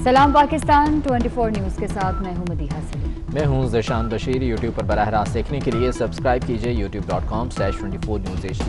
सलाम पाकिस्तान 24 न्यूज़ के साथ मैं हूं मदीहा सलीम। मैं हूं ज़शान बशीर। यूट्यूब पर बराह रास्त देखने के लिए सब्सक्राइब कीजिए youtube.com/24 News HD।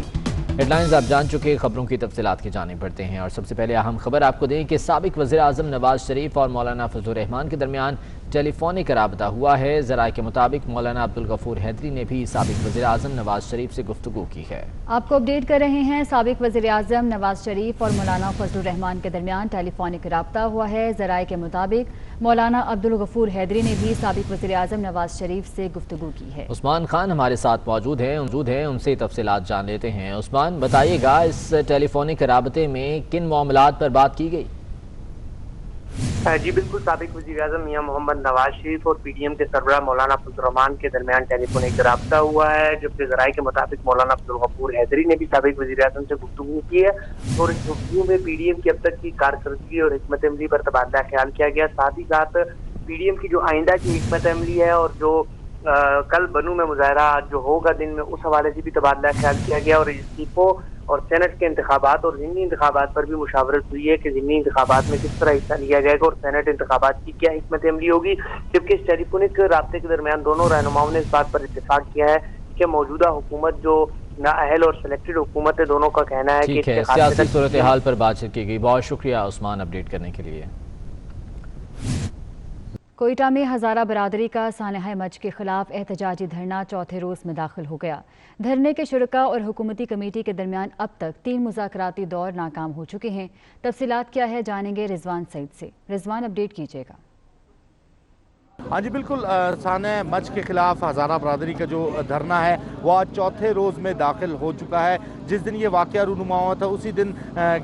हेडलाइंस आप जान चुके, खबरों की तफसीलात के जाने पड़ते हैं। और सबसे पहले अहम खबर आपको दें कि साबिक वज़ीर आज़म नवाज शरीफ और मौलाना फजलुर रहमान के दरमियान टेलीफोनिक राबता हुआ है। ज़राए के मुताबिक मौलाना अब्दुल गफूर हैदरी ने भी साबिक वज़ीर आज़म नवाज शरीफ से गुफ्तगू की है। आपको अपडेट कर रहे हैं, साबिक वज़ीर आज़म नवाज शरीफ और मौलाना फजलुर रहमान के दरमियान टेलीफोनिक राबता हुआ है। ज़राए के मुताबिक मौलाना अब्दुल गफूर हैदरी ने भी साबिक वज़ीर आज़म नवाज शरीफ से गुफ्तगू की है। उस्मान खान हमारे साथ मौजूद हैं, उनसे तफसीलात जान लेते हैं। उस्मान, बताइएगा इस टेलीफोनिक राबते में किन मामलात पर बात की गई? जी बिल्कुल, साबिक वज़ीर आज़म मियां मोहम्मद नवाज शरीफ और PDM के सरबराह मौलाना फजलुर रहमान के दरमियान टेलीफोनिक राब्ता हुआ है। जबकि ज़राए के मुताबिक मौलाना अब्दुल गफूर हैदरी ने भी साबिक वज़ीर आज़म से गुफ्तगू की है और इस गुफ्तगू में PDM की अब तक की कारकर्दगी और हिकमत अमली पर तबादला ख्याल किया गया। साथ ही साथ PDM की जो आइंदा की हिकमत अमली है और जो कल बनू में मुजाहरा जो होगा दिन में, उस हवाले से भी तबादला ख्याल किया गया। और इस्तीफों और सेनेट के इंतखाबात और ज़िमनी इंतखाबात पर भी मुशावरत हुई है कि ज़िमनी इंतखाबात में किस तरह हिस्सा लिया जाएगा और सेनेट इंतखाबात की क्या हिकमत अमली होगी। जबकि इस टेलीफोनिक राब्ते के दरमियान दोनों रहनुमाओं ने इस बात पर इत्तेफाक किया है कि मौजूदा हुकूमत जो नाअहल और सिलेक्टेड हुकूमत है, दोनों का कहना है कि सियासी सूरत हाल पर बातचीत की गई। बहुत शुक्रिया उस्मान अपडेट करने के लिए। कोयटा में हज़ारा बरादरी का सानहा मच के खिलाफ एहतजाजी धरना चौथे रोज़ में दाखिल हो गया। धरने के शुरका और हुकूमती कमेटी के दरमियान अब तक 3 मुज़ाकराती दौर नाकाम हो चुके हैं। तफसीलात क्या है जानेंगे रिजवान सईद से। रिजवान, अपडेट कीजिएगा। हाँ जी बिल्कुल, सानह मच के खिलाफ हज़ारा बरादरी का जो धरना है वो आज चौथे रोज़ में दाखिल हो चुका है। जिस दिन ये वाक़या रूनुमा हुआ था उसी दिन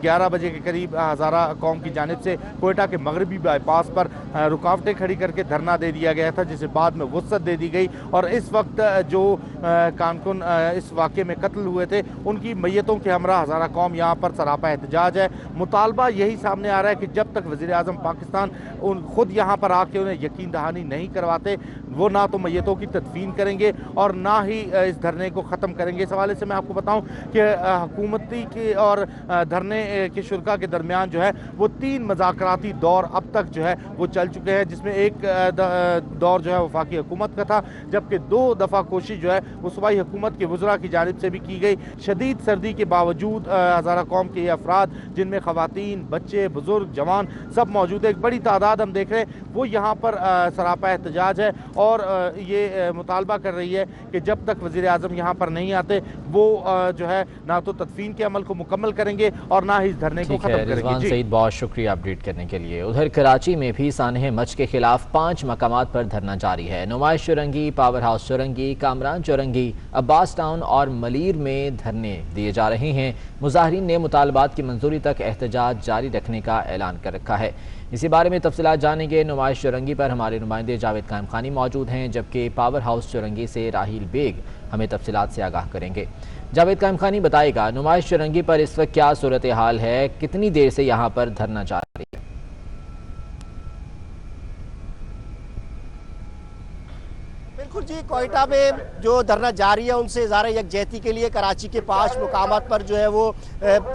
11 बजे के करीब हज़ारा कौम की जानिब से कोयटा के मगरबी बाईपास पर रुकावटें खड़ी करके धरना दे दिया गया था, जिसे बाद में वुसअत दे दी गई। और इस वक्त जो कारकुन इस वाक़े में कत्ल हुए थे उनकी मैयतों के हमरा हज़ारा कौम यहाँ पर सरापा एहतजाज है। मुतालबा यही सामने आ रहा है कि जब तक वज़ीर आज़म पाकिस्तान खुद यहाँ पर आके उन्हें यकीन दहानी नहीं करवाते, वो ना तो मैयतों की तदफीन करेंगे और ना ही इस धरने को ख़त्म करेंगे। इस हवाले से मैं आपको बताऊं कि हुकूमती के और धरने के शुरका के दरमियान जो है वो 3 मुज़ाकराती दौर अब तक जो है वो चल चुके हैं, जिसमें एक दौर जो है वफाकी हुकूमत का था, जबकि 2 दफ़ा कोशिश जो है वो सूबाई हुकूमत के वज़रा की जानिब से भी की गई। शदीद सर्दी के बावजूद हज़ारा कौम के ये अफराद, जिनमें ख़वातीन, बच्चे, बुजुर्ग, जवान सब मौजूद है, एक बड़ी तादाद हम देख रहे हैं, वो यहाँ पर सरापा एहतजाज है और ये मुतालबा कर रही है कि जब तक वज़ीर आज़म यहाँ पर नहीं आते वो जो है ना तो तदफीन के अमल को मुकम्मल करेंगे और ना ही इस धरने को खत्म करेंगे। रिजवान सईद, बहुत शुक्रिया अपडेट करने के लिए। उधर कराची में भी सानह मच के खिलाफ 5 मकामात पर धरना जारी है। Numaish Chowrangi, power house Chowrangi, Kamran Chowrangi, Abbas town और मलीर में धरने दिए जा रहे हैं। मुजाहिरीन ने मुतालबात की मंजूरी तक एहतजाज जारी रखने का ऐलान कर रखा है। इसी बारे में तफसीलात जानेंगे। नुमाइश चौरंगी पर हमारे नुमाइंदे जावेद कायम खानी मौजूद हैं, जबकि पावर हाउस चौरंगी से राहील बेग हमें तफसीलात से आगाह करेंगे। जावेद कायम खानी, बताएगा नुमाइश चौरंगी पर इस वक्त क्या सूरत हाल है, कितनी देर से यहाँ पर धरना जारी है? बिल्कुल जी, कोयटा में जो धरना जारी है उनसे इज़हार यकजहती के लिए कराची के 5 मुकामात पर जो है वो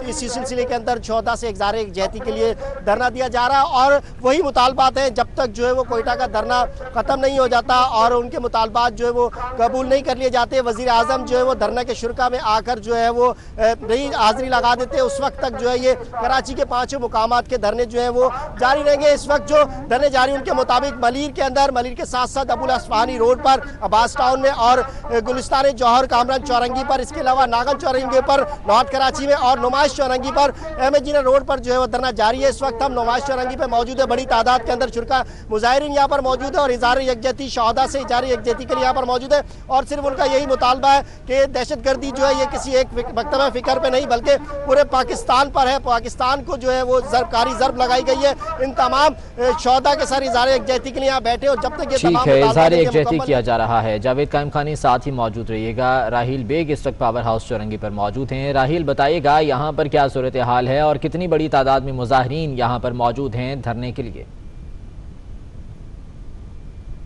इसी सिलसिले के अंदर 14 से इज़हार यकजहती के लिए धरना दिया जा रहा है। और वही मुतालबात हैं, जब तक जो है वो कोयटा का धरना ख़त्म नहीं हो जाता और उनके मुतालबात जो है वो कबूल नहीं कर लिए जाते, वज़ीर आज़म जो है वो धरना के शुरका में आकर जो है वो नहीं हाज़िरी लगा देते, उस वक्त तक जो है ये कराची के 5 मुकामात के धरने जो है वो जारी रहेंगे। इस वक्त जो धरने जारी उनके मुताबिक मलीर के अंदर, मलीर के साथ साथ अबुल अस्फहानी रोड पर, अब्बास टाउन में और गुलिस्तान जौहर कामरान चौरंगी पर, इसके अलावा नागन चौरंगी पर नॉर्थ कराची में और नुमाइश चौरंगी पर अहमद जीना रोड पर जो है वो धरना जारी है। इस वक्त हम नुमाइश चौरंगी पर मौजूद है, बड़ी तादाद के अंदर शुरका मुजाहिरीन यहाँ पर मौजूद है और इज़हार यकजहती शहदा से इज़हार यकजहती के लिए यहाँ पर मौजूद है। और सिर्फ उनका यही मुतालबा है कि दहशतगर्दी जो है ये किसी एक मकतबा फ़िक्र पर नहीं बल्कि पूरे पाकिस्तान पर है। पाकिस्तान को जो है वो ज़रकारी ज़रब लगाई गई है। इन तमाम शहदा के साथ इज़हार यकजहती के लिए यहाँ बैठे और जब तक ये इज़हार यकजहती किया जा रहा है। जावेद कायम खानी साथ ही मौजूद रहिएगा। राहील बेग इस वक्त पावर हाउस चौरंगी पर मौजूद हैं। राहील, बताइएगा यहाँ पर क्या सूरत हाल है और कितनी बड़ी तादाद में मुजाहिरीन यहाँ पर मौजूद हैं धरने के लिए?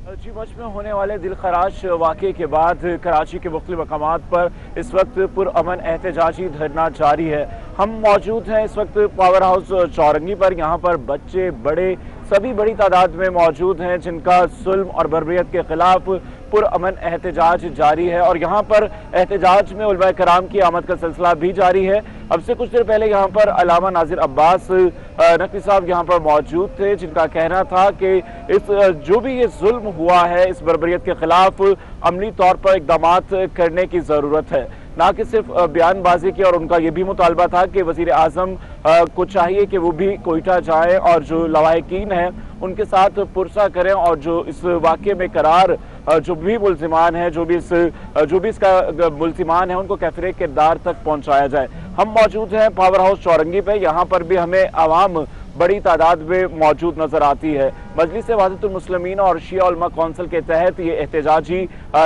कराची मच में होने वाले दिलखराश वाक़े के बाद कराची के मुख्तलिफ मकामात पर इस वक्त पुरअमन एहतजाजी धरना जारी है। हम मौजूद हैं इस वक्त पावर हाउस चौरंगी पर। यहाँ पर बच्चे, बड़े सभी बड़ी तादाद में मौजूद हैं, जिनका जुल्म और बर्बरियत के खिलाफ पुरअमन एहतजाज जारी है। और यहाँ पर एहतजाज में उलमा कराम की आमद का सिलसिला भी जारी है। अब से कुछ देर पहले यहाँ पर अल्लामा नाजिर अब्बास नकवी साहब यहाँ पर मौजूद थे, जिनका कहना था कि इस जो भी ये जुल्म हुआ है, इस बर्बरियत के खिलाफ अमली तौर पर इक़दामात करने की ज़रूरत है, ना कि सिर्फ बयानबाजी की। और उनका ये भी मुतालबा था कि वज़ीर आज़म को चाहिए कि वो भी कोयटा जाएं और जो लवाहिकीन हैं उनके साथ पुरसा करें, और जो इस वाक़े में करार जो भी मुल्ज़िमान हैं, जो भी इसका मुल्ज़िमान है, उनको कैफिर किरदार तक पहुँचाया जाए। हम मौजूद हैं पावर हाउस चौरंगी पे। यहाँ पर भी हमें आवाम बड़ी तादाद में मौजूद नजर आती है। मजलिस वहादतुल मुस्लिमीन और शिया उलमा कौंसिल के तहत ये एहतजाजी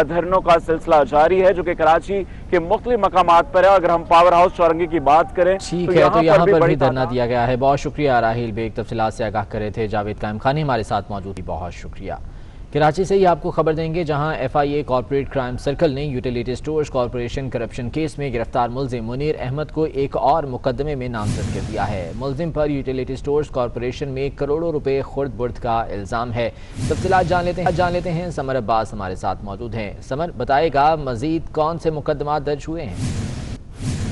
धरनों का सिलसिला जारी है, जो कि कराची के मुख्तलिफ मकामात पर है। अगर हम पावर हाउस चौरंगी की बात करें ठीक है, तो यहाँ पर भी धरना दिया गया है। बहुत शुक्रिया राहिल बेग, तफसीलात से आगाह कर रहे थे। जावेद कायम खानी हमारे साथ मौजूद थी, बहुत शुक्रिया। कराची से ही आपको खबर देंगे, जहां FIA कॉर्पोरेट क्राइम सर्कल ने utility stores corporation corruption case में गिरफ्तार मुल्जिम मुनीर अहमद को एक और मुकदमे में नामजद कर दिया है। मुल्जिम पर यूटिलिटी स्टोर्स कॉर्पोरेशन में करोड़ों रुपए खुर्द बुर्द का इल्ज़ाम है। तफसीलात जान लेते हैं। समर अब्बास हमारे साथ मौजूद हैं। समर, बताएगा मजीद कौन से मुकदमा दर्ज हुए हैं?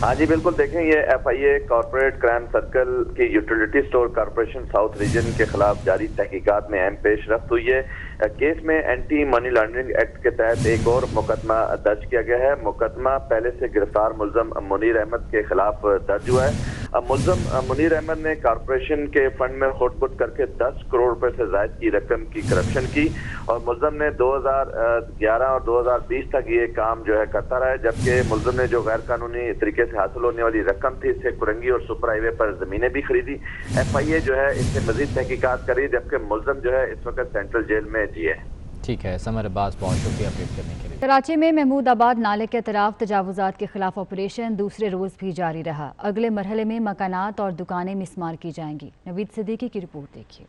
हाँ जी बिल्कुल, देखें ये FIA कॉर्पोरेट क्राइम सर्कल की utility store corporation south region के खिलाफ जारी तहकीकात में अहम पेशरफ्त हुई है। केस में एंटी मनी लॉन्ड्रिंग एक्ट के तहत एक और मुकदमा दर्ज किया गया है। मुकदमा पहले से गिरफ्तार मुल्ज़म मुनीर अहमद के खिलाफ दर्ज हुआ है। मुल्ज़म मुनीर अहमद ने कॉर्पोरेशन के फंड में खुर्द-बुर्द करके 10 करोड़ रुपए से ज्यादा की रकम की करप्शन की, और मुल्ज़म ने 2011 और 2020 तक ये काम जो है करता रहा है। जबकि मुल्ज़म ने जो गैर कानूनी तरीके से हासिल होने वाली रकम थी, इससे कुरंगी और सुपर हाईवे पर जमीनें भी खरीदी। FIA जो है इससे मजीद तहकीकात करी, जबकि मुल्ज़म जो है इस वक्त सेंट्रल जेल में जी है। ठीक है समर अब्बास, बहुत शुक्रिया अपडेट करने के लिए। कराची में महमूदाबाद नाले के अतराफ तजावुजात के खिलाफ ऑपरेशन दूसरे रोज भी जारी रहा। अगले मरहले में मकानात और दुकानें मिसमार की जाएंगी। नवीद सिद्दीकी की रिपोर्ट देखिए।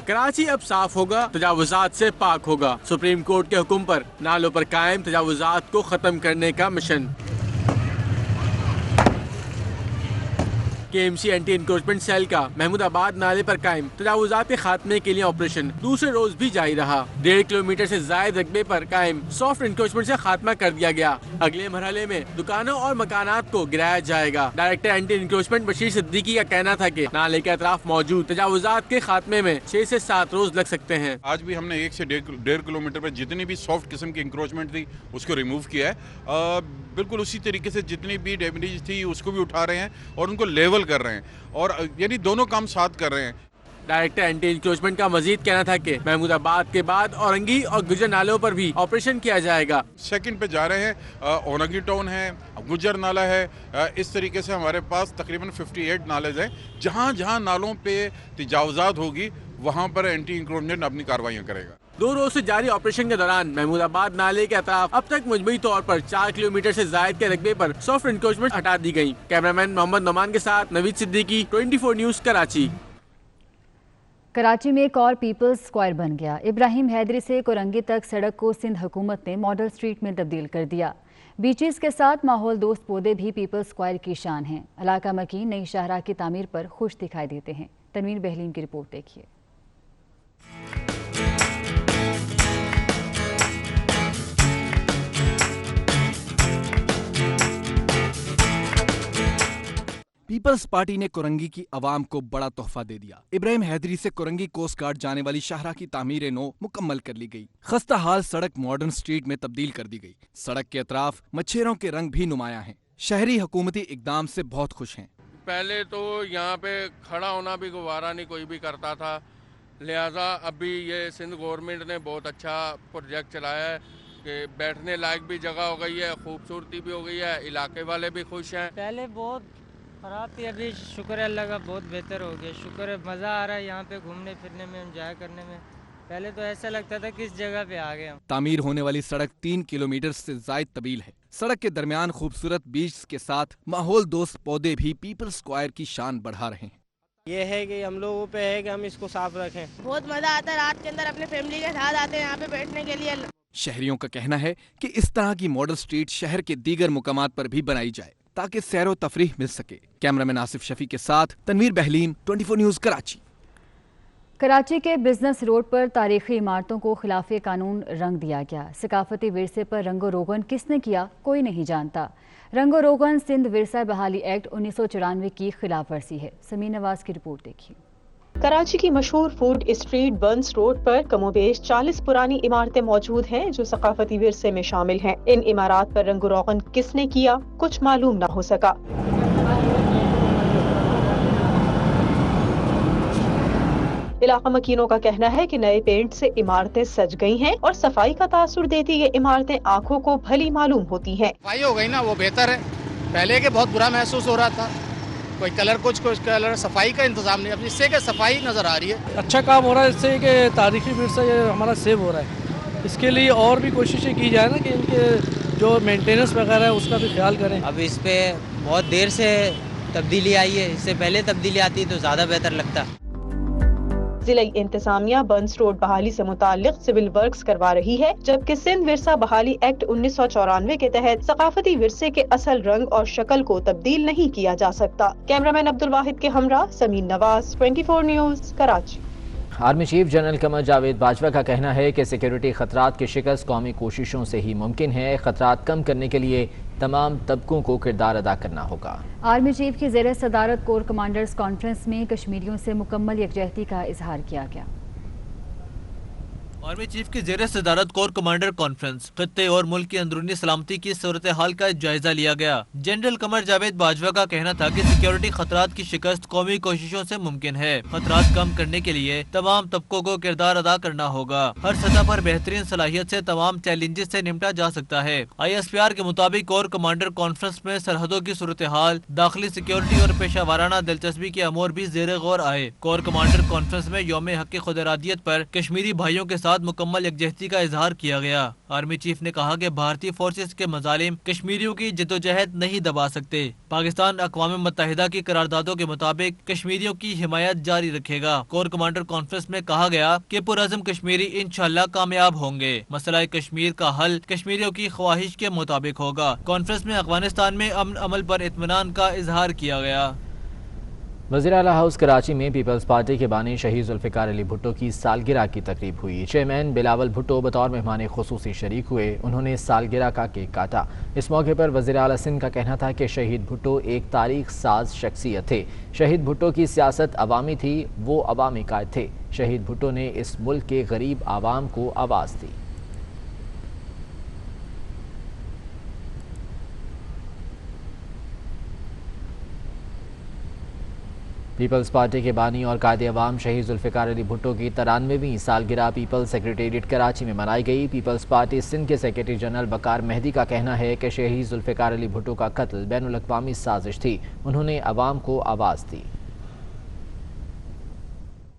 कराची अब साफ होगा, तजावुजात से पाक होगा। सुप्रीम कोर्ट के हुक्म पर नालों पर कायम तजावुजात को खत्म करने का मिशन। KMC एंटी इंक्रोचमेंट सेल का महमूदाबाद नाले पर कायम तजावुजात के खात्मे के लिए ऑपरेशन दूसरे रोज भी जारी रहा। 1.5 किलोमीटर से जायद रकबे पर कायम सॉफ्ट इंक्रोचमेंट से खात्मा कर दिया गया। अगले मरहले में दुकानों और मकानात को गिराया जाएगा। Director anti encroachment Bashir Siddiqui का कहना था कि नाले के अतराफ मौजूद तजावुजात के खात्मे में 6 से 7 रोज लग सकते हैं। आज भी हमने 1 से 1.5 किलोमीटर पर जितनी भी सॉफ्ट किस्म की इंक्रोचमेंट थी उसको रिमूव किया है। बिल्कुल उसी तरीके से जितनी भी डैमेज थी उसको भी उठा रहे हैं और उनको लेवल कर रहे हैं, और यानी दोनों काम साथ कर रहे हैं। डायरेक्टर एंटी इंक्रोचमेंट का मजीद कहना था कि महमूदाबाद के बाद औरंगी और गुजर नालों पर भी ऑपरेशन किया जाएगा। सेकंड पे जा रहे हैं, औरंगी टाउन है, गुजर नाला है, इस तरीके से हमारे पास तकरीबन 58 नाले हैं। जहाँ जहाँ नालों पे तजावुजात होगी वहाँ पर एंटी इंक्रोचमेंट अपनी कार्रवाइयाँ करेगा। 2 रोज से जारी ऑपरेशन के दौरान महमूदाबाद नाले के अतराफ अब तक मुजमई तौर पर 4 किलोमीटर से जायद के रकबे पर सॉफ्ट इंक्रोचमेंट हटा दी गई। कैमरामैन मोहम्मद नोमान के साथ नवीद सिद्दीकी, 24 न्यूज कराची। कराची में एक और पीपल्स स्क्वायर बन गया। इब्राहिम हैदरी से कुरंगी तक सड़क को सिंध हुकूमत ने मॉडल स्ट्रीट में तब्दील कर दिया। बीचेस के साथ माहौल दोस्त पौधे भी पीपल्स स्क्वायर की शान हैं। इलाका मकीन नई शाहराह की तामीर पर खुश दिखाई देते हैं। तनवीर बहलीम की रिपोर्ट देखिए। पीपल्स पार्टी ने कुरंगी की आवाम को बड़ा तोहफा दे दिया। इब्राहिम हैदरी से कुरंगी कोस्ट गार्ड जाने वाली शाहराह की तामीर नौ मुकम्मल कर ली गई। खस्ता हाल सड़क मॉडर्न स्ट्रीट में तब्दील कर दी गई। सड़क के अतराफ मच्छरों के रंग भी नुमाया हैं। शहरी हुकूमती इकदाम से बहुत खुश हैं। पहले तो यहाँ पे खड़ा होना भी गवारा नहीं कोई भी करता था, लिहाजा अभी ये सिंध गवर्नमेंट ने बहुत अच्छा प्रोजेक्ट चलाया है कि बैठने लायक भी जगह हो गई है, खूबसूरती भी हो गई है, इलाके वाले भी खुश हैं। पहले बहुत ख़राब थी, अभी शुक्र है अल्लाह का बहुत बेहतर हो गया। शुक्र है, मज़ा आ रहा है यहाँ पे घूमने फिरने में, एंजॉय करने में। पहले तो ऐसा लगता था किस जगह पे आ गए हम। तामीर होने वाली सड़क 3 किलोमीटर से जायद तवील है। सड़क के दरमियान खूबसूरत बीच के साथ माहौल दोस्त पौधे भी पीपल्स स्क्वायर की शान बढ़ा रहे हैं। ये है कि हम लोगों पे है कि हम इसको साफ रखें। बहुत मजा आता है, रात के अंदर अपने फैमिली के साथ आते हैं यहाँ पे बैठने के लिए। शहरियों का कहना है कि इस तरह की मॉडल स्ट्रीट शहर के दीगर मुकामात पर भी बनाई जाए ताकि सैरो तफरीह मिल सके। कैमरामैन आसिफ शफी के साथ तनवीर बहलीम, 24 न्यूज कराची। कराची के बिजनेस रोड पर तारीखी इमारतों को खिलाफ कानून रंग दिया गया। सकाफती विरसे पर रंगो रोगन किसने किया कोई नहीं जानता। रंगो रोगन सिंध विरसा बहाली एक्ट 1994 की खिलाफ वर्जी है। समीर नवाज की रिपोर्ट देखिए। कराची की मशहूर फूड स्ट्रीट बर्न्स रोड पर कमोबेश 40 पुरानी इमारतें मौजूद हैं जो सकाफती विरसे में शामिल हैं। इन इमारत पर रंगो रोगन किसने किया कुछ मालूम न हो सका। इलाका मकीनों का कहना है कि नए पेंट से इमारतें सज गई हैं और सफाई का तासुर देती ये इमारतें आंखों को भली मालूम होती हैं। सफाई हो गई ना, वो बेहतर है। पहले के बहुत बुरा महसूस हो रहा था, कोई कलर कुछ कलर, सफाई का इंतजाम नहीं। अब इससे क्या सफाई नजर आ रही है। अच्छा काम हो रहा है इससे कि तारीखी विरसा ये हमारा सेव हो रहा है। इसके लिए और भी कोशिशें की जाए ना कि इनके जो मेंटेनेंस वगैरह है उसका भी ख्याल करें। अब इस पे बहुत देर से तब्दीली आई है, इससे पहले तब्दीली आती तो ज्यादा बेहतर लगता। जिला इंतजामिया बर्न्स रोड बहाली से मुताल्लिक सिविल वर्क्स करवा रही है, जबकि सिंध विरसा बहाली एक्ट 1994 के तहत सकाफती विरसे के असल रंग और शक्ल को तब्दील नहीं किया जा सकता। कैमरामैन अब्दुल वाहिद के हमरा Sameer Nawaz, 24 news, Karachi. Army chief general Qamar Javed Bajwa का कहना है कि सिक्योरिटी खतरात की शिकस्त कौमी कोशिशों से ही मुमकिन है। खतरात कम करने के लिए तमाम तबकों को किरदार अदा करना होगा। आर्मी चीफ की ज़ेर सदारत कोर कमांडर्स कॉन्फ्रेंस में कश्मीरियों से मुकम्मल यकजहती का इजहार किया गया। आर्मी चीफ की ज़ेर सदारत कोर कमांडर कॉन्फ्रेंस खत्ते और मुल्क की अंदरूनी सलामती की सूरत हाल का जायजा लिया गया। जनरल कमर जावेद बाजवा का कहना था कि सिक्योरिटी खतरात की शिकस्त कौमी कोशिशों से मुमकिन है। खतरात कम करने के लिए तमाम तबकों को किरदार अदा करना होगा। हर सतह पर बेहतरीन सलाहियत से तमाम चैलेंजेस से निपटा जा सकता है। ISPR के मुताबिक कोर कमांडर कॉन्फ्रेंस में सरहदों की सूरत हाल, दाखिली सिक्योरिटी और पेशा वाराना दिलचस्पी के अमूर भी ज़ेर गौर आए। कोर कमांडर कॉन्फ्रेंस में यौम हक़ खुदइरादियत पर कश्मीरी भाइयों के साथ मुकम्मल यकजहती का इजहार किया गया। आर्मी चीफ ने कहा कि भारतीय फोर्सेस के मजालिम कश्मीरियों की जद्दोजहद नहीं दबा सकते। पाकिस्तान अक़वाम मुत्तहिदा की करारदादों के मुताबिक कश्मीरियों की हिमायत जारी रखेगा। कोर कमांडर कॉन्फ्रेंस में कहा गया कि पुरअज़्म कश्मीरी इंशाअल्लाह कामयाब होंगे। मसला कश्मीर का हल कश्मीरियों की ख्वाहिश के मुताबिक होगा। कॉन्फ्रेंस में अफगानिस्तान में अमन अमल पर इत्मीनान का इजहार किया गया। वज़ीर आला हाउस कराची में पीपल्स पार्टी के बानी शहीद जुल्फ़िकार अली भुट्टो की सालगिरह की तकरीब हुई। चेयरमैन बिलावल भुट्टो बतौर मेहमान खुसूसी शरीक हुए। उन्होंने सालगिरह का केक काटा। इस मौके पर वज़ीर आला सिंध का कहना था कि शहीद भुट्टो एक तारीख साज शख्सियत थे। शहीद भुट्टो की सियासत अवामी थी, वो अवामी कायद थे। शहीद भुट्टो ने इस मुल्क के गरीब आवाम को आवाज़ दी। पीपल्स पार्टी के बानी और कायदे अवाम शहीद जुल्फ़िकार अली भुट्टो की 93वीं सालगिरह पीपल्स सेक्रेटेरिएट कराची में मनाई गई। पीपल्स पार्टी सिंध के सेक्रेटरी जनरल बकार मेहदी का कहना है कि शहीद जुल्फ़िकार अली भुट्टो का कत्ल बैनुल अक़वामी साजिश थी। उन्होंने अवाम को आवाज़ दी।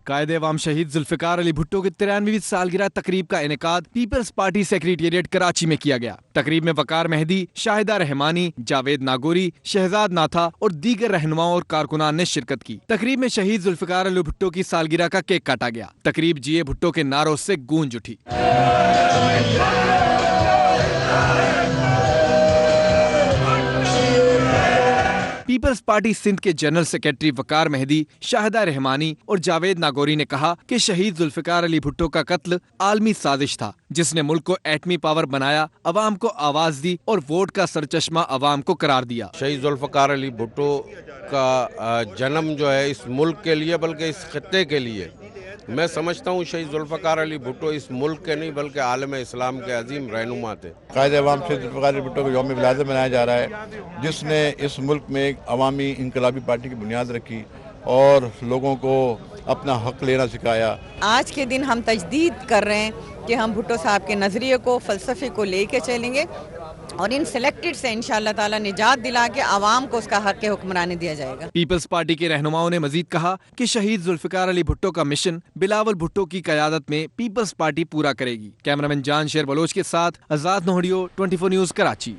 कायदे अवाम शहीद जुल्फ़िकार अली भुट्टो की 93वीं सालगिरह तकरीब का इनेकाद पीपल्स पार्टी सेक्रेटेरिएट कराची में किया गया। तकरीब में वकार मेहदी, शाहिदा रहमानी, जावेद नागोरी, शहजाद नाथा और दीगर रहनुमाओं और कारकुनान ने शिरकत की। तकरीब में शहीद जुल्फ़िकार अली भुट्टो की सालगिरह का केक काटा गया। तकरीब जिए भुट्टो के नारों से गूंज उठी। पीपल्स पार्टी सिंध के जनरल सेक्रेटरी वकार मेहदी, शाहिदा रहमानी और जावेद नागोरी ने कहा कि शहीद जुल्फ़िकार अली भुट्टो का कत्ल आलमी साजिश था जिसने मुल्क को एटमी पावर बनाया, अवाम को आवाज दी और वोट का सरचश्मा अवाम को करार दिया। शहीद जुल्फ़िकार अली भुट्टो का जन्म जो है इस मुल्क के लिए बल्कि इस खित्ते के लिए, मैं समझता हूँ शहीद जुल्फ़िकार अली भुट्टो इस मुल्क के नहीं बल्कि आलम इस्लाम के अजीम रहनुमा थे। कायदे अवाम शहीद जुल्फ़िकार अली भुट्टो को यौम विलादत मनाया जा रहा है, जिसने इस मुल्क में एक अवामी इनकलाबी पार्टी की बुनियाद रखी और लोगों को अपना हक लेना सिखाया। आज के दिन हम तजदीद कर रहे हैं कि हम भुट्टो साहब के नज़रिए को, फ़लसफ़े को लेके चलेंगे और इन सिलेक्टेड से इंशाअल्लाह ताला निजात दिला के आवाम को उसका हक हुक्मरानी दिया जाएगा। पीपल्स पार्टी के रहनुमाओं ने मजीद कहा कि शहीद जुल्फ़िकार अली भुट्टो का मिशन बिलावल भुट्टो की क़यादत में पीपल्स पार्टी पूरा करेगी। कैमरामैन जान शेर बलोच के साथ आज़ाद नोहड़ियो, 24 न्यूज़ कराची।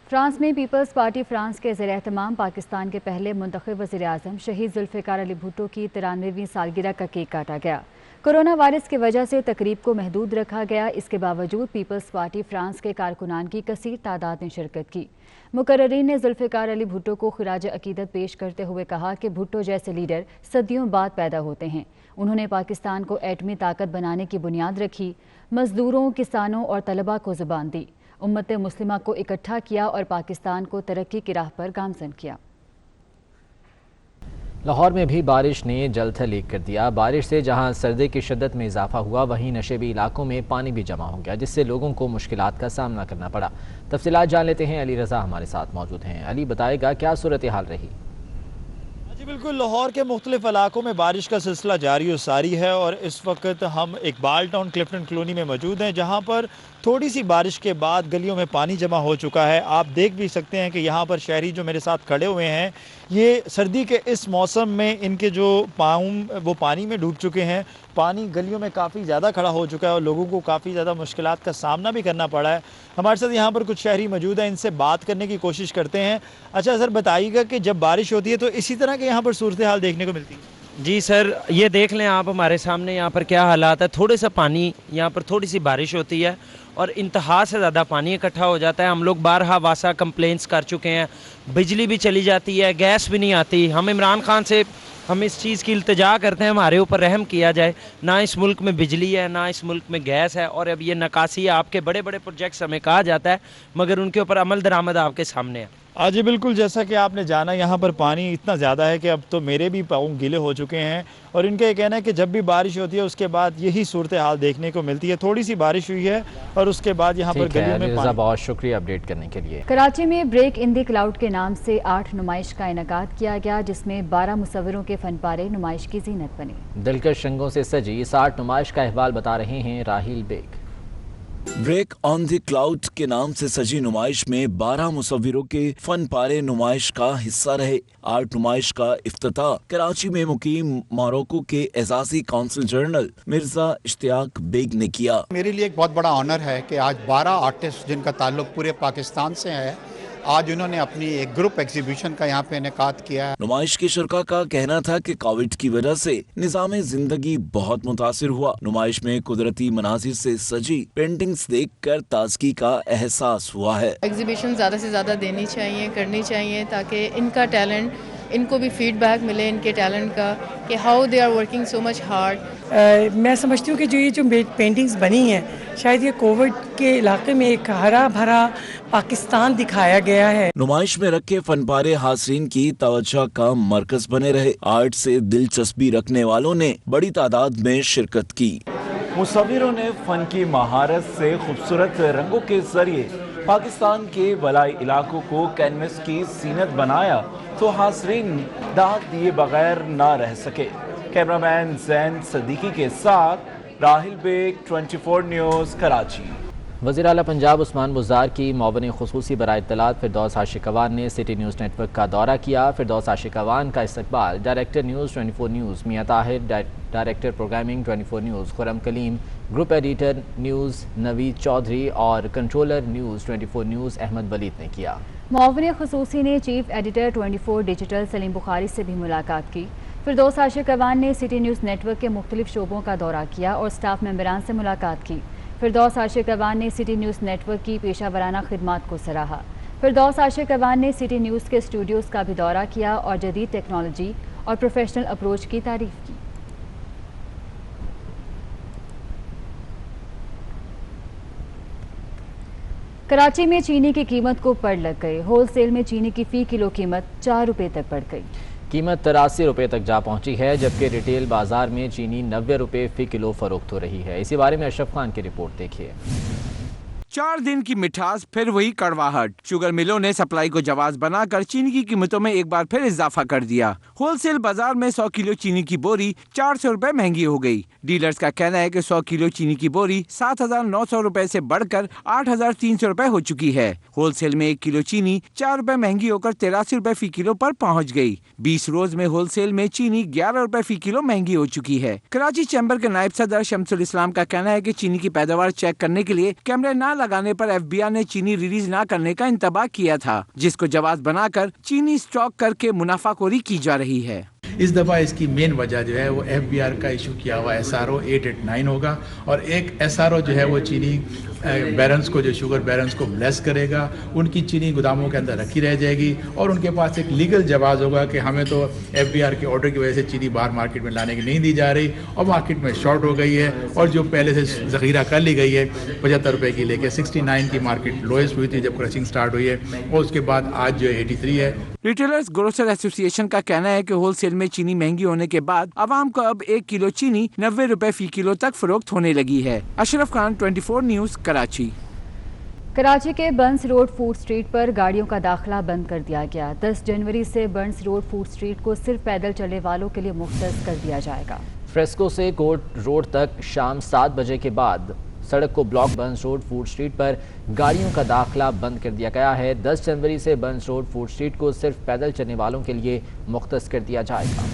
फ्रांस में पीपल्स पार्टी फ्रांस के ज़ेर-ए-एहतमाम पाकिस्तान के पहले मुंतखब वज़ीर-ए-आज़म शहीद जुल्फ़िकार अली भुट्टो की 93वीं सालगिरह का केक काटा गया। कोरोना वायरस की वजह से तकरीब को महदूद रखा गया। इसके बावजूद पीपल्स पार्टी फ्रांस के कारकुनान की कसीर तादाद ने शिरकत की। मुकर्ररीन ने जुल्फ़िकार अली भुट्टो को खिराज अकीदत पेश करते हुए कहा कि भुट्टो जैसे लीडर सदियों बाद पैदा होते हैं। उन्होंने पाकिस्तान को एटमी ताकत बनाने की बुनियाद रखी, मजदूरों, किसानों और तलबा को ज़ुबान दी, उम्मत मुस्लिमा को इकट्ठा किया और पाकिस्तान को तरक्की की राह पर गामज़न किया। लाहौर में भी बारिश ने जलथल लीक कर दिया। बारिश से जहां सर्दी की शिद्दत में इजाफा हुआ, वहीं नशेबी इलाकों में पानी भी जमा हो गया, जिससे लोगों को मुश्किलात का सामना करना पड़ा। तफसीलात जान लेते हैं, अली रज़ा हमारे साथ मौजूद हैं। अली, बताएगा क्या सूरत हाल रही? जी बिल्कुल, लाहौर के मुख्तलिफ इलाकों में बारिश का सिलसिला जारी और सारी है और इस वक्त हम इकबाल टाउन क्लिफ्टन कॉलोनी में मौजूद हैं, जहां पर थोड़ी सी बारिश के बाद गलियों में पानी जमा हो चुका है। आप देख भी सकते हैं कि यहाँ पर शहरी जो मेरे साथ खड़े हुए हैं, ये सर्दी के इस मौसम में इनके जो पाँव वो पानी में डूब चुके हैं। पानी गलियों में काफ़ी ज़्यादा खड़ा हो चुका है और लोगों को काफ़ी ज़्यादा मुश्किलात का सामना भी करना पड़ा है। हमारे साथ यहाँ पर कुछ शहरी मौजूद हैं, इनसे बात करने की कोशिश करते हैं। अच्छा सर, बताइएगा कि जब बारिश होती है तो इसी तरह के यहाँ पर सूरत हाल देखने को मिलती है? जी सर, ये देख लें आप हमारे सामने यहाँ पर क्या हालात है। थोड़े सा पानी, यहाँ पर थोड़ी सी बारिश होती है और इंतहा से ज़्यादा पानी इकट्ठा हो जाता है। हम लोग बारहा वासा कंप्लेंट्स कर चुके हैं, बिजली भी चली जाती है, गैस भी नहीं आती। हम इमरान खान से हम इस चीज़ की इल्तिजा करते हैं, हमारे ऊपर रहम किया जाए। ना इस मुल्क में बिजली है, ना इस मुल्क में गैस है, और अब ये नकासी, आपके बड़े बड़े प्रोजेक्ट्स हमें कहा जाता है, मगर उनके ऊपर अमल दरामद आपके सामने है। जी बिल्कुल, जैसा कि आपने जाना, यहाँ पर पानी इतना ज़्यादा है कि अब तो मेरे भी पाँव गीले हो चुके हैं और इनका ये कहना है कि जब भी बारिश होती है उसके बाद यही सूरत हाल देखने को मिलती है। थोड़ी सी बारिश हुई है और उसके बाद यहाँ पर गलियों में पानी। बहुत शुक्रिया अपडेट करने के लिए। कराची में ब्रेक इन द क्लाउड के नाम से 8 नुमाइश का इनेकाद किया गया, जिसमें 12 मुसव्विरों के फन पारे नुमाइश की जीनत बने। दिलकश रंगों से सजी इस आर्ट नुमाइश का अहवाल बता रहे हैं Rahil Baig. Break on the cloud के नाम से सजी नुमाइश में 12 मुसव्विरों के फन पारे नुमाइश का हिस्सा रहे। आर्ट नुमाइश का इफ्तिताह कराची में मुकीम मोरक्को के एजाजी कौंसिल जनरल मिर्जा इश्तियाक बेग ने किया। मेरे लिए एक बहुत बड़ा ऑनर है कि आज 12 आर्टिस्ट जिनका ताल्लुक पूरे पाकिस्तान से है, आज उन्होंने अपनी एक ग्रुप एग्जीबिशन का यहाँ पे इनेकाद किया है। नुमाइश के शुरका का कहना था कि कोविड की वजह से निज़ाम जिंदगी बहुत मुतासिर हुआ। नुमाइश में कुदरती मनाजिर से सजी पेंटिंग्स देखकर ताजगी का एहसास हुआ है। एग्जीबिशन ज़्यादा से ज़्यादा देनी चाहिए, करनी चाहिए, ताकि इनका टैलेंट, इनको भी फीडबैक मिले इनके टैलेंट का, कि how they are working so much hard. मैं समझती हूँ कि जो ये जो पेंटिंग्स बनी हैं, शायद ये कोविड के इलाके में एक हरा भरा पाकिस्तान दिखाया गया है। नुमाइश में रखे फनपारे हाज़रीन की तवज्जो का मरकज बने रहे। आर्ट से दिलचस्पी रखने वालों ने बड़ी तादाद में शिरकत की। मुसव्विरों ने फन की महारत से खूबसूरत रंगों के जरिए पाकिस्तान के बलाई इलाकों को कैनवस की सीनत बनाया तो हाज़रीन दाद दिए बगैर ना रह सके। कैमरामैन जैन सदीकी के साथ राहिल बेग, 24 न्यूज़, कराची। वज़ीर आला पंजाब उस्मान बुज़दार की मौबन ख़ुसूसी बराए इत्तलात फिरदौस आशिकवान ने सिटी न्यूज़ नेटवर्क का दौरा किया। फिरदौस आशिकवान का इस्तकबाल डायरेक्टर न्यूज़ 24 न्यूज़ मियां Tahir, director programming 24 news Khurram Kaleem, group editor news Naveed Chaudhary और controller news 24 news Ahmad Waleed ने किया। मौबन ख़ुसूसी ने chief editor 24 digital Salim Bukhari से भी मुलाकात की। फिरदौस आशिकवान ने सिटी न्यूज़ नेटवर्क के मुख्तलिफ शोबों का दौरा किया और स्टाफ मेंबरान से मुलाकात की। फिरदौस आशिकवान ने सिटी न्यूज़ नेटवर्क की पेशा वराना खिदमात को सराहा। फिरदौस आशिकवान ने सिटी न्यूज़ के स्टूडियोज़ का भी दौरा किया और जदीद टेक्नोलॉजी और प्रोफेशनल अप्रोच की तारीफ की। कराची में चीनी की कीमत को पड़ लग गए। होलसेल में चीनी की फ़ी किलो कीमत 4 रुपये तक बढ़ गई। कीमत 83 रुपये तक जा पहुंची है, जबकि रिटेल बाजार में चीनी 90 रुपये फ़ी किलो फरोख्त हो रही है। इसी बारे में अशरफ खान की रिपोर्ट देखिए। 4 दिन की मिठास, फिर वही कड़वाहट। शुगर मिलों ने सप्लाई को जवाब बनाकर चीनी की कीमतों में एक बार फिर इजाफा कर दिया। होलसेल बाजार में 100 किलो चीनी की बोरी 400 रुपए महंगी हो गई। डीलर्स का कहना है कि 100 किलो चीनी की बोरी 7,900 रुपए से बढ़कर 8,300 रुपए हो चुकी है। होलसेल में 1 किलो चीनी 4 रुपए महंगी होकर 83 रुपए फी किलो पर पहुंच गई। 20 रोज में होलसेल में चीनी 11 रुपए फी किलो महंगी हो चुकी है। कराची चैम्बर के नायब सदर शमसुल इस्लाम का कहना है कि चीनी की पैदावार चेक करने के लिए कैमरे न लगाने पर FBI ने चीनी रिलीज न करने का इंतबाह किया था, जिसको जवाब बनाकर चीनी स्टॉक करके मुनाफाखोरी की जा रही है। इस दफ़ा इसकी मेन वजह जो है वो FBR का इशू किया हुआ SRO 889 होगा, और एक SRO जो है वो चीनी बैरन्स को, जो शुगर बैरन्स को ब्लेस करेगा, उनकी चीनी गोदामों के अंदर रखी रह जाएगी और उनके पास एक लीगल जवाब होगा कि हमें तो FBR के ऑर्डर की वजह से चीनी बाहर मार्केट में लाने की नहीं दी जा रही और मार्केट में शॉर्ट हो गई है, और जो पहले से ज़ख़ीरा कर ली गई है 75 रुपये की लेके 69 की मार्केट लोएस्ट हुई थी जब क्रशिंग स्टार्ट हुई है, और उसके बाद आज जो 83 है। रिटेलर्स ग्रोसर एसोसिएशन का कहना है कि होलसेल में चीनी महंगी होने के बाद आवाम को अब 1 किलो चीनी 90 रुपए फी किलो तक फरोख्त होने लगी है। अशरफ खान, 24 न्यूज़, कराची। कराची के बंस रोड फूड स्ट्रीट पर गाड़ियों का दाखिला बंद कर दिया गया। 10 जनवरी से बंस रोड फूड स्ट्रीट को सिर्फ पैदल चलने वालों के लिए मुख्तस कर दिया जाएगा। फ्रेस्को से कोर्ट रोड तक शाम 7 बजे के बाद सड़क को ब्लॉक बंस रोड फूड स्ट्रीट पर गाड़ियों का दाखिला बंद कर दिया गया है। 10 जनवरी से बंस रोड फूड स्ट्रीट को सिर्फ पैदल चलने वालों के लिए मुख्तस कर दिया जाएगा।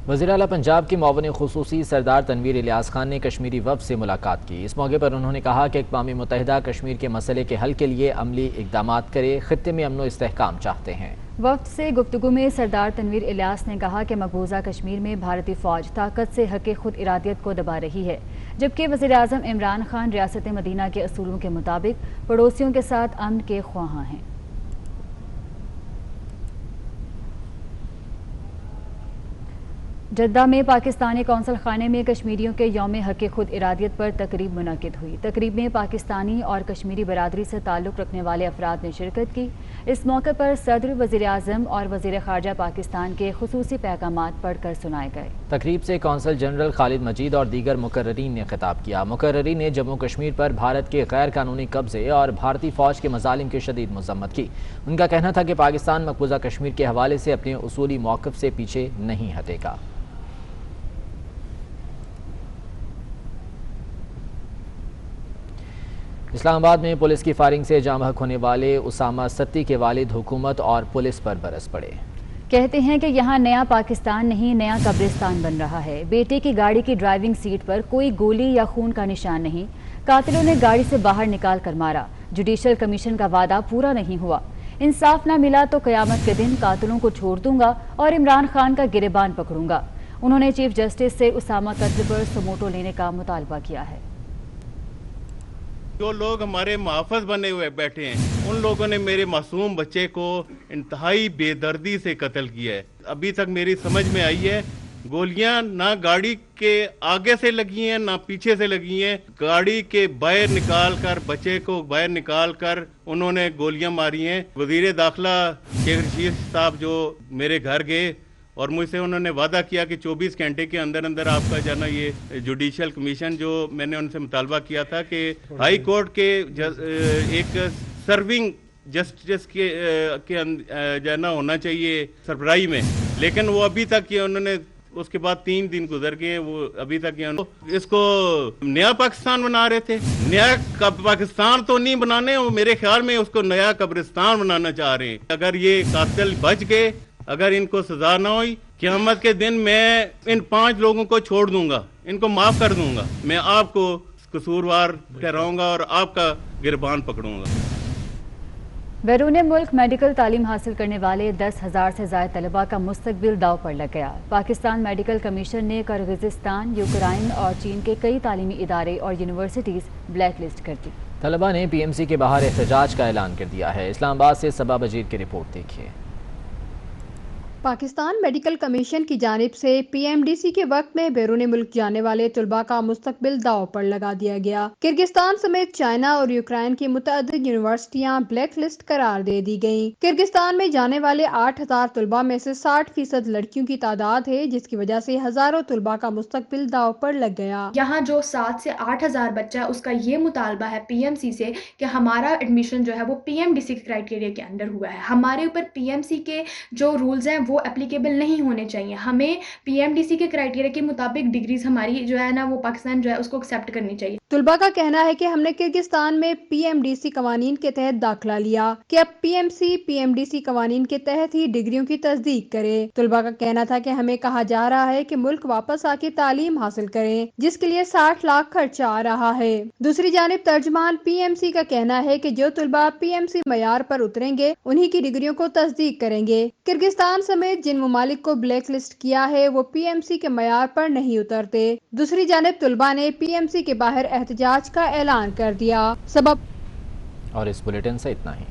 वज़ीर आला पंजाब के मुआविन खुसूसी सरदार तनवीर इलियास खान ने कश्मीरी वफ़द से मुलाकात की। इस मौके पर उन्होंने कहा कि अक़वाम मुत्तहिदा कश्मीर के मसले के हल के लिए अमली इक़दाम करे, ख़ित्ते में अमन व इस्तेहकाम चाहते हैं। वफ़द से गुफ्तगू में सरदार तनवीर इलियास ने कहा कि मकबूजा कश्मीर में भारतीय फ़ौज ताकत से हक़ खुद इरादियत को दबा रही है, जबकि वज़ीर आज़म इमरान खान रियासत मदीना के असूलों के मुताबिक पड़ोसियों के साथ अमन के ख्वाहां हैं। जद्दा में पाकिस्तानी कौंसल खाने में कश्मीरियों के यौम हक़ खुद इरादियत पर तकरीब मुनक़िद हुई। तकरीब में पाकिस्तानी और कश्मीरी बरादरी से ताल्लुक़ रखने वाले अफराद ने शिरकत की। इस मौके पर सदर, वज़ीर आज़म और वज़ीर ख़ारजा पाकिस्तान के खुसूसी पैगामात पढ़कर सुनाए गए। तकरीब से कौंसल जनरल खालिद मजीद और दीगर मुकर्ररीन ने खिताब किया। मुकर्ररीन ने जम्मू कश्मीर पर भारत के गैर कानूनी कब्जे और भारतीय फ़ौज के मज़ालिम की शदीद मज़म्मत की। उनका कहना था कि पाकिस्तान मकबूजा कश्मीर के हवाले से अपने उसूली मौक़िफ़ से पीछे नहीं हटेगा। इस्लामाबाद में पुलिस की फायरिंग से जाम हक होने वाले उसामा सत्ती के वालिद हुकूमत और पुलिस पर बरस पड़े। कहते हैं कि यहाँ नया पाकिस्तान नहीं, नया कब्रिस्तान बन रहा है। बेटे की गाड़ी की ड्राइविंग सीट पर कोई गोली या खून का निशान नहीं। कातिलों ने गाड़ी से बाहर निकाल कर मारा। जुडिशल कमीशन का वादा पूरा नहीं हुआ। इंसाफ न मिला तो क़यामत के दिन कातिलों को छोड़ दूंगा और इमरान खान का गिरेबान पकड़ूंगा। उन्होंने चीफ जस्टिस से उसामा कत्ल पर समोटो लेने का मुतालबा किया है। जो लोग हमारे मुहाफ़िज़ बने हुए बैठे हैं, उन लोगों ने मेरे मासूम बच्चे को इंतहाई बेदर्दी से कत्ल किया है। अभी तक मेरी समझ में आई है, गोलियां ना गाड़ी के आगे से लगी हैं ना पीछे से लगी हैं। गाड़ी के बाहर निकाल कर, बच्चे को बाहर निकाल कर उन्होंने गोलियां मारी हैं। वज़ीर दाखिला शेख रशीद साहब जो मेरे घर गए और मुझसे उन्होंने वादा किया कि 24 घंटे के अंदर अंदर आपका जो है ना ये जुडिशल कमीशन, जो मैंने उनसे मुतालबा किया था कि हाई कोर्ट के एक सर्विंग जस्टिस के जो है ना होना चाहिए सरबराही में, लेकिन वो अभी तक ये उन्होंने, उसके बाद 3 दिन गुजर गए, वो अभी तक ये इसको नया पाकिस्तान बना रहे थे। नया पाकिस्तान तो नहीं बनाने, वो मेरे ख्याल में उसको नया कब्रिस्तान बनाना चाह रहे हैं। अगर ये कातिल बच गए, अगर इनको सजा ना हुई, क़यामत के दिन मैं इन 5 लोगों को छोड़ दूंगा, इनको माफ कर दूंगा। मैं आपको कसूरवार ठहराऊंगा और आपका गिरबान पकड़ूंगा। बैरून मुल्क मेडिकल तालीम हासिल करने वाले 10,000 से ज़ायद तलबा का मुस्तकबिल दाव पर लग गया। पाकिस्तान मेडिकल कमीशन ने किर्गिज़स्तान, यूक्रेन और चीन के कई तालीमी इदारे और यूनिवर्सिटीज़ ब्लैक लिस्ट कर दी। तलबा ने PMC के बाहर एहतजाज का ऐलान कर दिया है। इस्लामाबाद से सबा बजीर की रिपोर्ट देखिए। पाकिस्तान मेडिकल कमीशन की जानिब से PMDC के वक्त में बैरून मुल्क जाने वाले तलबा का मुस्तकबिल दाव पर लगा दिया गया। किर्गिस्तान समेत चाइना और यूक्रेन की मुतअद्दिद यूनिवर्सिटियां ब्लैक लिस्ट करार दे दी गयी। किर्गिस्तान में जाने वाले 8,000 तलबा में से 60% लड़कियों की तादाद है, जिसकी वजह से हजारों तलबा का मुस्तकबिल दाव पर लग गया। यहाँ जो 7 से 8,000 बच्चा, उसका ये मुतालबा है PMC से कि हमारा एडमिशन जो है वो PMDC के क्राइटेरिया के अंदर हुआ है। हमारे ऊपर PMC के जो रूल्स हैं वो एप्लीकेबल नहीं होने चाहिए। हमें PMDC के क्राइटेरिया के मुताबिक डिग्रीज हमारी जो है ना वो पाकिस्तान जो है उसको एक्सेप्ट करनी चाहिए। तुलबा का कहना है कि हमने किर्गिस्तान में PMDC कवानीन के तहत दाखिला लिया कि अब PMDC कवानीन के तहत ही डिग्रियों की तस्दीक करे। तुलबा का कहना था कि हमें कहा जा रहा है कि मुल्क वापस आके तालीम हासिल करें, जिसके लिए 60 लाख खर्चा आ रहा है। दूसरी जानिब तर्जमान PMC का कहना है कि जो तुलबा PMC मयार पर उतरेंगे उन्हीं की डिग्रियों को तस्दीक करेंगे। किर्गिस्तान समेत जिन ममालिक को ब्लैक लिस्ट किया है वो PMC के मयार पर नहीं उतरते। दूसरी जानिब तुलबा ने PMC के बाहर एहतजाज का ऐलान कर दिया। सबब और इस बुलेटिन से इतना ही।